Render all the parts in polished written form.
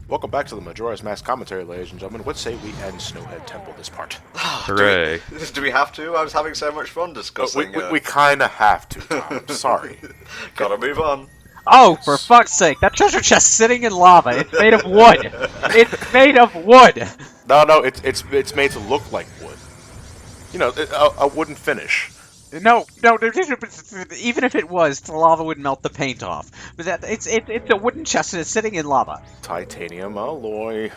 Welcome back to the Majora's Mask commentary, ladies and gentlemen. What say we end Snowhead Temple this part? Hooray. Do we have to? I was having so much fun discussing We kind of have to, Tom. Sorry. Gotta move on. Oh, for fuck's sake! That treasure chest sitting in lava. It's made of wood. It's made of wood. No, it's made to look like wood. You know, a wooden finish. No. Even if it was, the lava would melt the paint off. But it's a wooden chest and it's sitting in lava. Titanium alloy.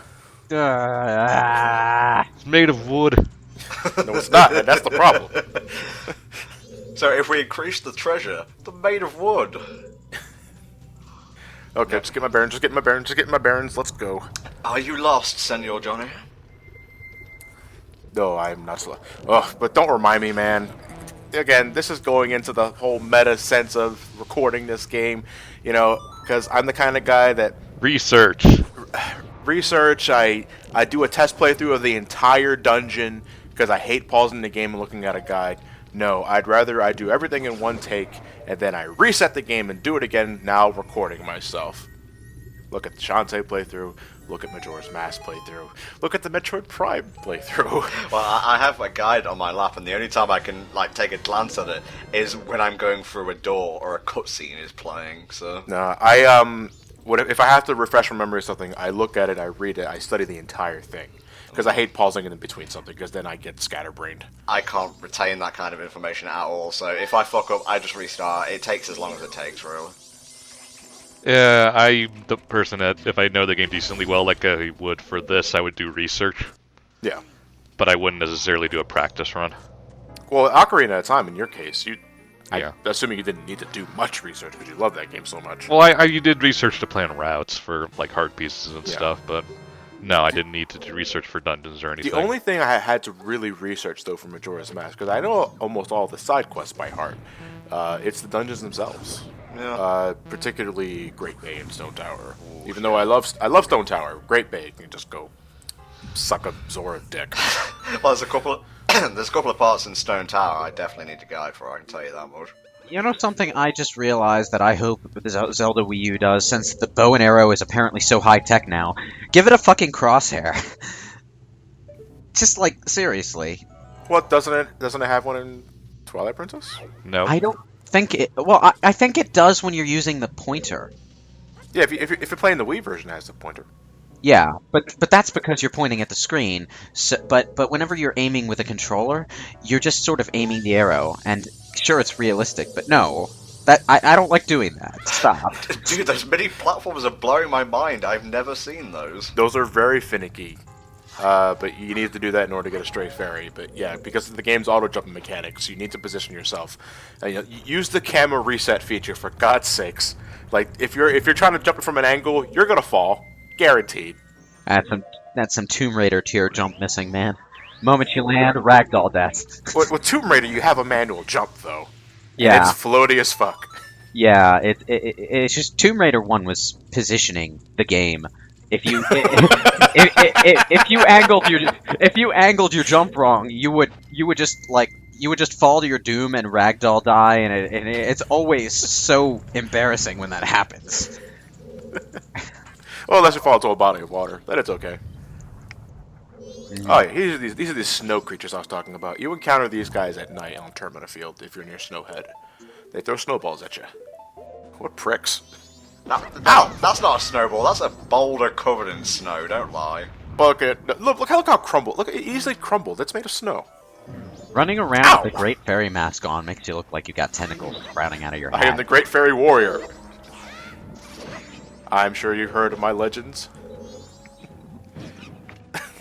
It's made of wood. No, it's not. That's the problem. So if we increase the treasure, they're made of wood. Okay, just get my bearings. Let's go. Are you lost, Senor Johnny? No, I'm not slow. Ugh, but don't remind me, man. Again, this is going into the whole meta sense of recording this game, you know, because I'm the kind of guy that... Research, I do a test playthrough of the entire dungeon, because I hate pausing the game and looking at a guide. No, I'd rather I do everything in one take, and then I reset the game and do it again, now recording myself. Look at the Shantae playthrough, look at Majora's Mask playthrough, look at the Metroid Prime playthrough. Well, I have a guide on my lap, and the only time I can take a glance at it is when I'm going through a door or a cutscene is playing. So No, if I have to refresh my memory of something, I look at it, I read it, I study the entire thing. Because I hate pausing it in between something, because then I get scatterbrained. I can't retain that kind of information at all. So if I fuck up, I just restart. It takes as long as it takes, really. Yeah, I'm the person that, if I know the game decently well, like I would for this, I would do research. Yeah. But I wouldn't necessarily do a practice run. Well, Ocarina of Time, in your case, Yeah. assuming you didn't need to do much research because you love that game so much. Well, you did research to plan routes for, like, heart pieces and Yeah. stuff, but no, I didn't need to do research for dungeons or anything. The only thing I had to really research, though, for Majora's Mask, because I know almost all the side quests by heart, it's the dungeons themselves. Yeah. Particularly Great Bay and Stone Tower. Even though I love Stone Tower, Great Bay, you can just go suck a Zora dick. Well, there's a couple of parts in Stone Tower I definitely need to guide for. I can tell you that much. You know something I just realized that I hope the Zelda Wii U does, since the bow and arrow is apparently so high-tech now? Give it a fucking crosshair. Just, like, seriously. What, doesn't it have one in Twilight Princess? No. I don't think it... Well, I think it does when you're using the pointer. Yeah, if you're playing the Wii version, it has the pointer. Yeah, but that's because you're pointing at the screen. So, but whenever you're aiming with a controller, you're just sort of aiming the arrow, and sure, it's realistic, but no. I don't like doing that. Stop. Dude, those mini platforms are blowing my mind. I've never seen those. Those are very finicky. But you need to do that in order to get a stray fairy. But yeah, because of the game's auto-jumping mechanics, you need to position yourself. Use the camera reset feature, for God's sakes. Like, if you're trying to jump it from an angle, you're gonna fall. Guaranteed. That's some Tomb Raider tier jump missing, man. Moment you land, ragdoll death. With Tomb Raider, you have a manual jump, though. Yeah. And it's floaty as fuck. Yeah, it's just Tomb Raider 1 was positioning the game. If you if you angled your jump wrong, you would just fall to your doom and ragdoll die, and it's always so embarrassing when that happens. Well, unless you fall into a body of water, then it's okay. Oh yeah, these are these snow creatures I was talking about. You encounter these guys at night on Termina Field if you're near Snowhead. They throw snowballs at you. What pricks. Ow! That's not a snowball, that's a boulder covered in snow, don't lie. Look how crumbled. Look, it easily crumbled. It's made of snow. Running around Ow! with a Great Fairy mask on makes you look like you got tentacles sprouting out of your I am hat. the Great Fairy Warrior. I'm sure you've heard of my legends.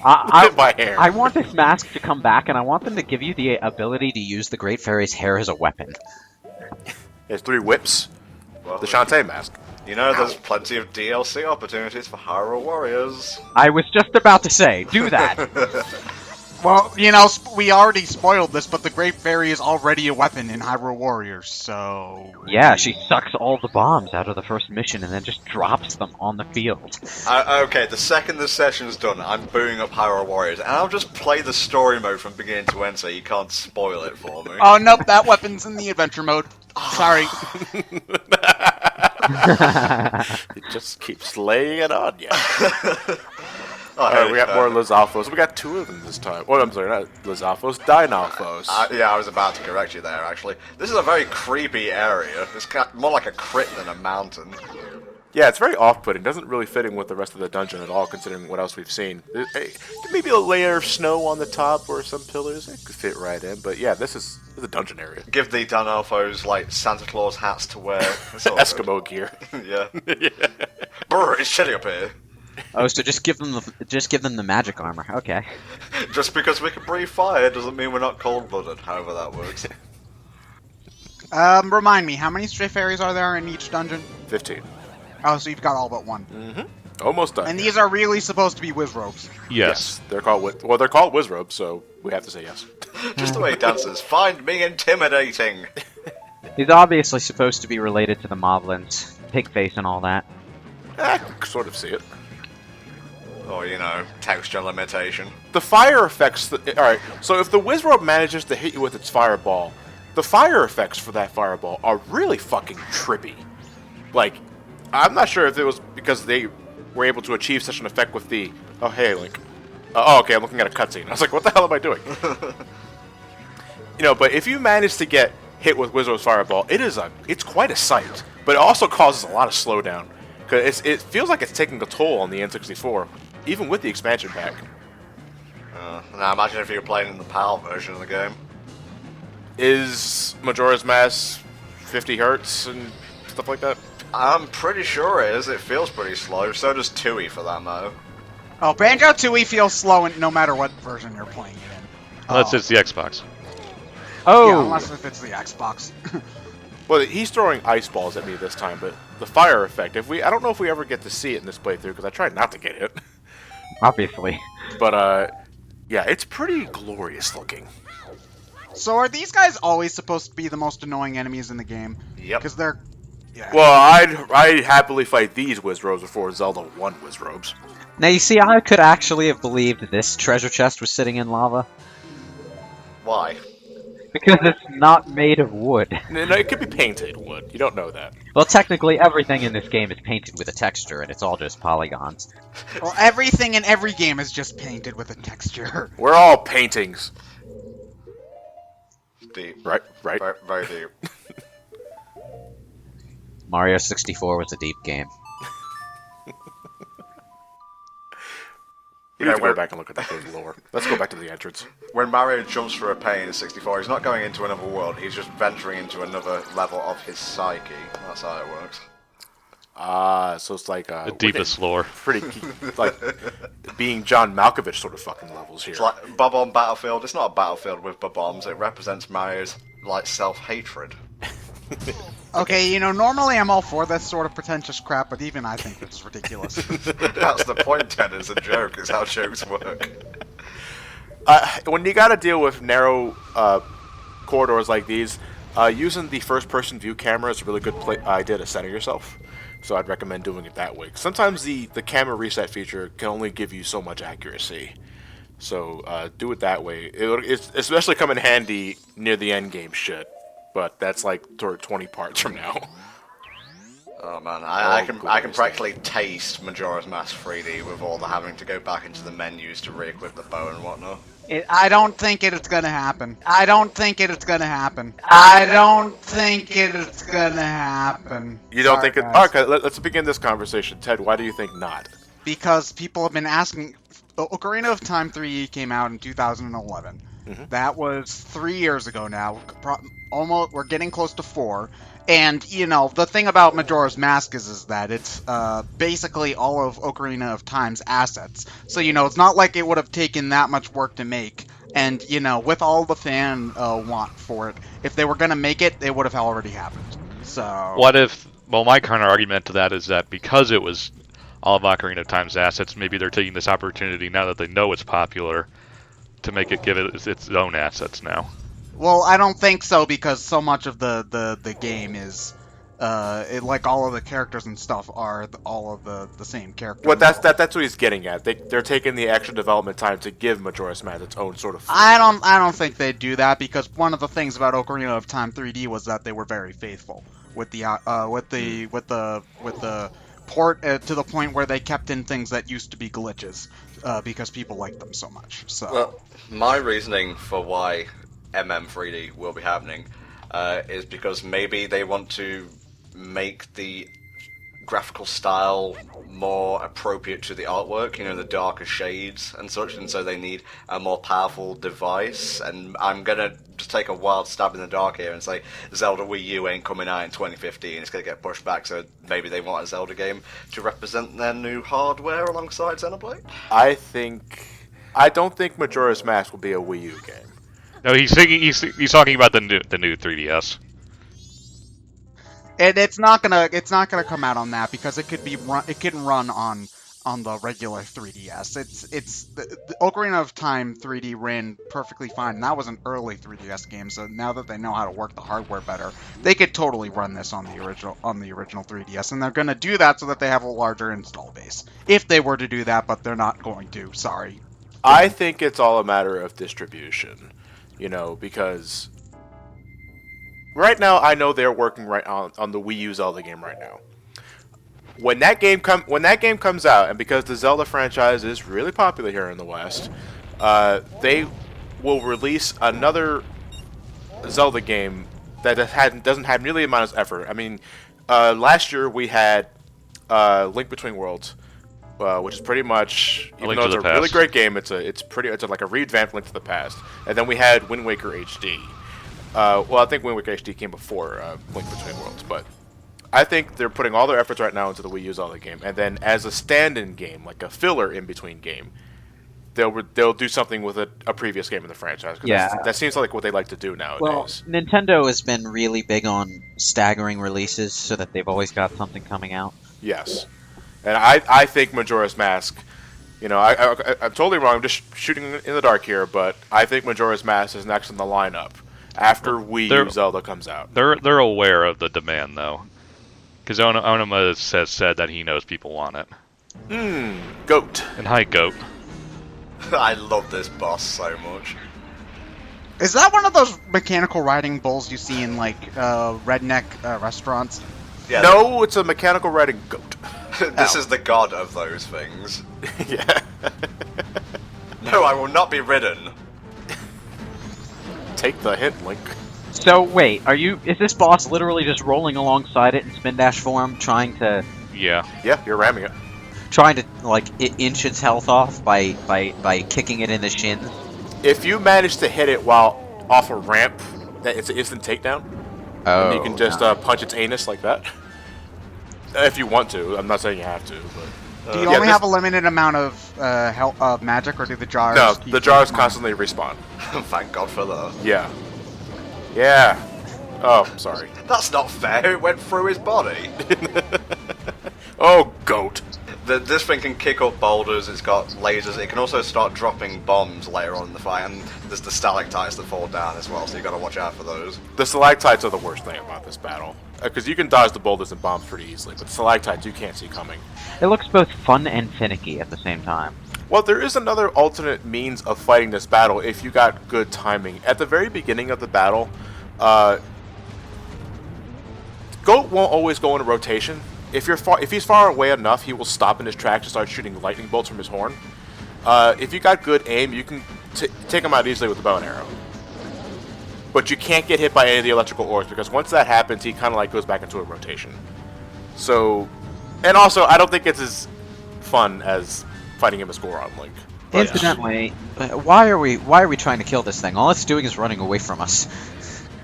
My hair. I want this mask to come back, and I want them to give you the ability to use the Great Fairy's hair as a weapon. There's 3 whips. Well, The Shantae mask. you know, there's plenty of DLC opportunities for Hyrule Warriors. I was just about to say, do that. Well, you know, we already spoiled this, but the Great Fairy is already a weapon in Hyrule Warriors, so... Yeah, she sucks all the bombs out of the first mission and then just drops them on the field. Okay, the second this session's done, I'm booting up Hyrule Warriors, and I'll just play the story mode from beginning to end so you can't spoil it for me. Oh, nope, that weapon's in the adventure mode. Sorry. It just keeps laying it on you. Oh, Alright, we got more Lizalfos. We got 2 of them this time. Oh, I'm sorry, not Lizalfos, Dynalfos. Yeah, I was about to correct you there, actually. This is a very creepy area. It's more like a crypt than a mountain. Yeah, it's very off-putting. Doesn't really fit in with the rest of the dungeon at all, considering what else we've seen. Maybe a layer of snow on the top or some pillars. It could fit right in. But yeah, this is a dungeon area. Give the Dunelfos, like, Santa Claus hats to wear. Eskimo gear. Yeah. Brr, it's chilly up here. Oh, so just give them the magic armor. Okay. Just because we can breathe fire doesn't mean we're not cold-blooded, however that works. Remind me, how many stray fairies are there in each dungeon? 15. Oh, so you've got all but one. Mm-hmm. Almost done. And these are really supposed to be Wizrobes. Yes. They're called Wizrobes, so we have to say yes. Just the way he dances. Find me intimidating. He's obviously supposed to be related to the Moblins, pig face and all that. I can sort of see it. Or, you know, texture limitation. The fire effects... Alright, so if the Wizrobe manages to hit you with its fireball, the fire effects for that fireball are really fucking trippy. Like, I'm not sure if it was because they were able to achieve such an effect with the... Oh, hey, Link. Oh, okay, I'm looking at a cutscene. I was like, what the hell am I doing? You know, but if you manage to get hit with Wizrobe's fireball, it's quite a sight. But it also causes a lot of slowdown. Because it feels like it's taking a toll on the N64, even with the expansion pack. Now imagine if you were playing in the PAL version of the game. Is Majora's Mask 50 hertz and stuff like that? I'm pretty sure it is. It feels pretty slow. So does Tui, for that matter. Oh, Banjo-Tooie feels slow no matter what version you're playing it in. Unless it's the Xbox. Oh! Yeah, unless if it's the Xbox. Well, he's throwing ice balls at me this time, but the fire effect, I don't know if we ever get to see it in this playthrough, because I tried not to get hit. Obviously. But, yeah, it's pretty glorious looking. So are these guys always supposed to be the most annoying enemies in the game? Yep. Because they're... Yeah. Well, I'd happily fight these Wizrobes before Zelda 1 Wizrobes. Now, you see, I could actually have believed this treasure chest was sitting in lava. Why? Because it's not made of wood. No, it could be painted wood. You don't know that. Well, technically, everything in this game is painted with a texture, and it's all just polygons. Well, everything in every game is just painted with a texture. We're all paintings. Deep. Right? Very, very deep. Mario 64 was a deep game. We need to go back and look at the lore. Let's go back to the entrance. When Mario jumps for a pain in 64, he's not going into another world, he's just venturing into another level of his psyche. That's how it works. So it's like... The deepest lore. Pretty key, like, being John Malkovich sort of fucking levels here. It's like Bob-omb Battlefield. It's not a battlefield with Bob-ombs, it represents Mario's, like, self-hatred. Okay, you know, normally I'm all for this sort of pretentious crap, but even I think this is ridiculous. That's the point, Ted, it's a joke, it's how jokes work. When you gotta deal with narrow corridors like these, using the first-person view camera is a really good idea to center yourself. So I'd recommend doing it that way. Sometimes the camera reset feature can only give you so much accuracy. So do it that way. It's especially come in handy near the end game shit. But that's like 20 parts from now. Oh man, I can practically taste Majora's Mask 3D with all the having to go back into the menus to re-equip the bow and whatnot. I don't think it's gonna happen. I don't think it's gonna happen. I don't think it's gonna happen. You don't Sorry, think it... guys. Okay, let's begin this conversation. Ted, why do you think not? Because people have been asking... Ocarina of Time 3 came out in 2011. That was 3 years ago now. Almost, we're getting close to 4. And, you know, the thing about Majora's Mask is that it's basically all of Ocarina of Time's assets. So, you know, it's not like it would have taken that much work to make. And, you know, with all the fan want for it, if they were going to make it, it would have already happened. So... What if... Well, my counter argument to that is that because it was all of Ocarina of Time's assets, maybe they're taking this opportunity now that they know it's popular to make it give it its own assets now. Well, I don't think so, because so much of the game is, like all of the characters and stuff are all of the same characters. Well, that's what he's getting at. They're taking the extra development time to give Majora's Mask its own sort of... I don't think they do that, because one of the things about Ocarina of Time 3D was that they were very faithful. with the port to the point where they kept in things that used to be glitches because people liked them so much. So, well, my reasoning for why MM3D will be happening is because maybe they want to make the graphical style more appropriate to the artwork, the darker shades and such, and so they need a more powerful device. And I'm gonna just take a wild stab in the dark here and say Zelda Wii U ain't coming out in 2015, it's gonna get pushed back, so maybe they want a Zelda game to represent their new hardware alongside Xenoblade? I don't think Majora's Mask will be a Wii U game. No, he's talking about the new 3DS. and it's not gonna come out on that because it can run on the regular 3DS. It's the Ocarina of Time 3D ran perfectly fine. And that was an early 3DS game, so now that they know how to work the hardware better, they could totally run this on the original 3DS, and they're going to do that so that they have a larger install base. If they were to do that, but they're not going to. Sorry. I think it's all a matter of distribution, because right now I know they're working right on the Wii U Zelda game right now. When that game comes out, and because the Zelda franchise is really popular here in the West, they will release another Zelda game that doesn't have nearly the amount of effort. I mean, last year we had Link Between Worlds, which is pretty much, even though it's a really great game, it's like a revamped Link to the Past. And then we had Wind Waker HD. Well, I think Wind Waker HD came before Link Between Worlds, but I think they're putting all their efforts right now into the Wii U Zelda game, and then as a stand-in game, like a filler in between game, they'll do something with a previous game in the franchise. Yeah, that seems like what they like to do nowadays. Well, Nintendo has been really big on staggering releases, so that they've always got something coming out. Yes, and I think Majora's Mask. I'm totally wrong. I'm just shooting in the dark here, but I think Majora's Mask is next in the lineup after Wii U Zelda comes out. They're aware of the demand though. Because Onuma has said that he knows people want it. Goht. And hi, Goht. I love this boss so much. Is that one of those mechanical riding bulls you see in, like, redneck restaurants? Yeah. No, it's a mechanical riding goat. This is the god of those things. Yeah. No, I will not be ridden. Take the hint, Link. So wait, is this boss literally just rolling alongside it in spin dash form, trying to Yeah, you're ramming it. Trying to inch its health off by kicking it in the shins? If you manage to hit it while off a ramp, it's an instant takedown. Oh, and you can just punch its anus like that. If you want to. I'm not saying you have to, but do you only have a limited amount of magic, or do the jars? No, the jars constantly respawn. Thank God for that. Yeah. Yeah. Oh, sorry. That's not fair. It went through his body. Oh, Goht. This thing can kick up boulders, it's got lasers, it can also start dropping bombs later on in the fight, and there's the stalactites that fall down as well, so you gotta watch out for those. The stalactites are the worst thing about this battle. Because you can dodge the boulders and bombs pretty easily, but the stalactites you can't see coming. It looks both fun and finicky at the same time. Well, there is another alternate means of fighting this battle if you got good timing. At the very beginning of the battle, Goht won't always go in a rotation. If he's far away enough, he will stop in his tracks and start shooting lightning bolts from his horn. If you got good aim, you can take him out easily with the bow and arrow. But you can't get hit by any of the electrical orbs, because once that happens, he kind of goes back into a rotation. So, and also, I don't think it's as fun as fighting him as Goron Link. But incidentally, why are we trying to kill this thing? All it's doing is running away from us.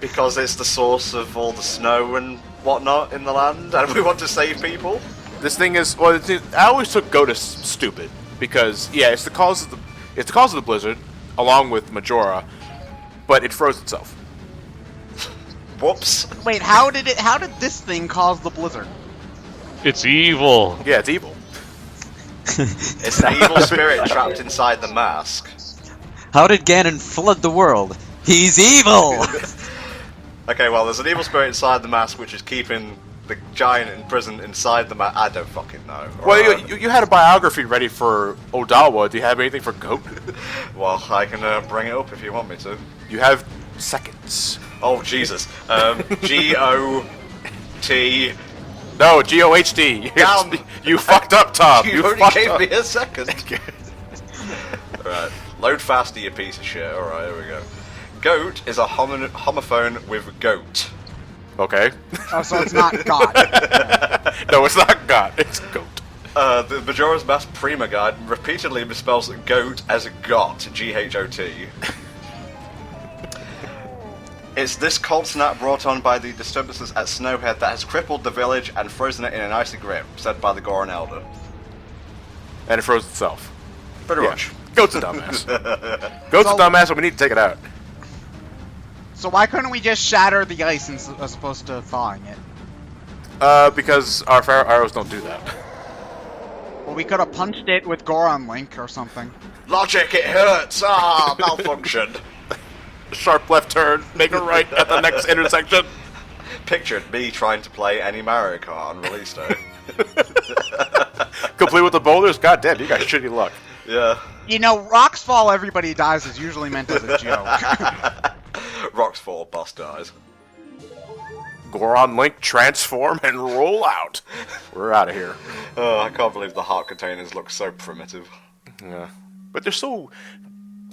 Because it's the source of all the snow and whatnot in the land, and we want to save people. This thing is, well, I always took Goht as stupid, because yeah, it's the cause of the blizzard, along with Majora, but it froze itself. Whoops. Wait, how did this thing cause the blizzard? it's evil. Yeah, it's evil. It's an evil spirit trapped inside the mask. How did Ganon flood the world? He's evil! Okay, well, there's an evil spirit inside the mask which is keeping the giant in prison inside the mask. I don't fucking know. Well, you had a biography ready for Odawa. Do you have anything for Goht? Well, I can bring it up if you want me to. You have seconds. Oh, Jesus. G-O... T. No, GOHD. Damn. You fucked up, Tom. You only fucked gave up. me a second. Alright, load faster, you piece of shit. Alright, here we go. Goat is a homophone with goat. Okay. Oh, so it's not God. No, it's not God. It's Goat. The Majora's Mask Prima Guide repeatedly misspells goat as Goht, G-H-O-T. It's this cold snap brought on by the disturbances at Snowhead that has crippled the village and frozen it in an icy grip, said by the Goron Elder. And it froze itself. Pretty Yeah. much. Goat's a dumbass. Goat's a dumbass, but we need to take it out. So why couldn't we just shatter the ice as opposed to thawing it? Because our fire arrows don't do that. Well, we could have punched it with Goron Link or something. Logic, it hurts! Ah, malfunctioned. Sharp left turn, make a right at the next intersection. Pictured me trying to play any Mario Kart on release day. Complete with the boulders? God damn, you got shitty luck. Yeah. You know, rocks fall, everybody dies is usually meant as a joke. Rocks fall, boss dies. Goron Link, transform, and roll out. We're out of here. Oh, I can't believe the heart containers look so primitive. Yeah. But they're so...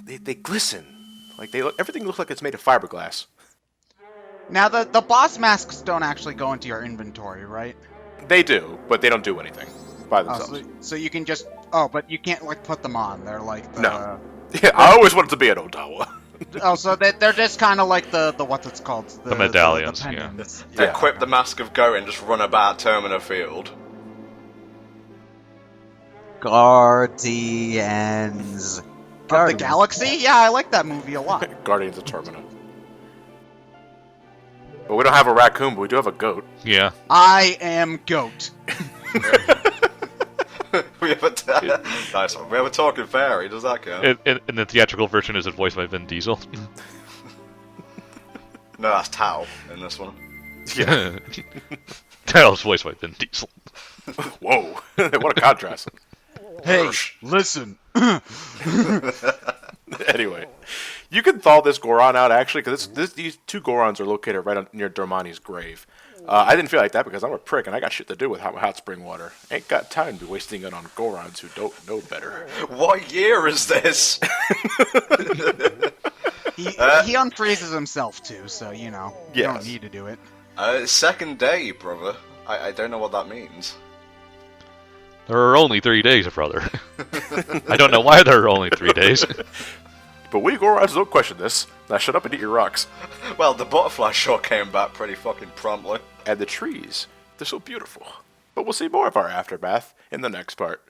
They glisten. Like, everything looks like it's made of fiberglass. Now, the boss masks don't actually go into your inventory, right? They do, but they don't do anything by themselves. So you can just... Oh, but you can't, like, put them on. They're like the... No. Yeah, I always wanted to be an Odawa. Oh, so they're just kind of like the what's it's called? The medallions, the pendants. They Yeah. equip the Mask of Goat and just run about Termina Field. Guardians. Of the Galaxy? Yeah, I like that movie a lot. Guardians of Termina. But we don't have a raccoon, but we do have a goat. Yeah. I am Goat. we have a nice one. We have a talking fairy. Does that count? In the theatrical version, is it voiced by Vin Diesel? No, that's Tao in this one. Yeah. Tails voiced by Vin Diesel. Whoa. What a contrast. Hey, listen. Anyway, you can thaw this Goron out, actually, because these two Gorons are located right near Dormani's grave. I didn't feel like that because I'm a prick and I got shit to do with hot spring water. Ain't got time to be wasting it on Gorons who don't know better. What year is this? He unfreezes himself too, so you know you Yes. don't need to do it. Second day, brother. I don't know what that means. There are only 3 days, brother. I don't know why there are only 3 days. But we Gorons don't question this. Now shut up and eat your rocks. Well, the butterfly sure came back pretty fucking promptly. And the trees, they're so beautiful. But we'll see more of our aftermath in the next part.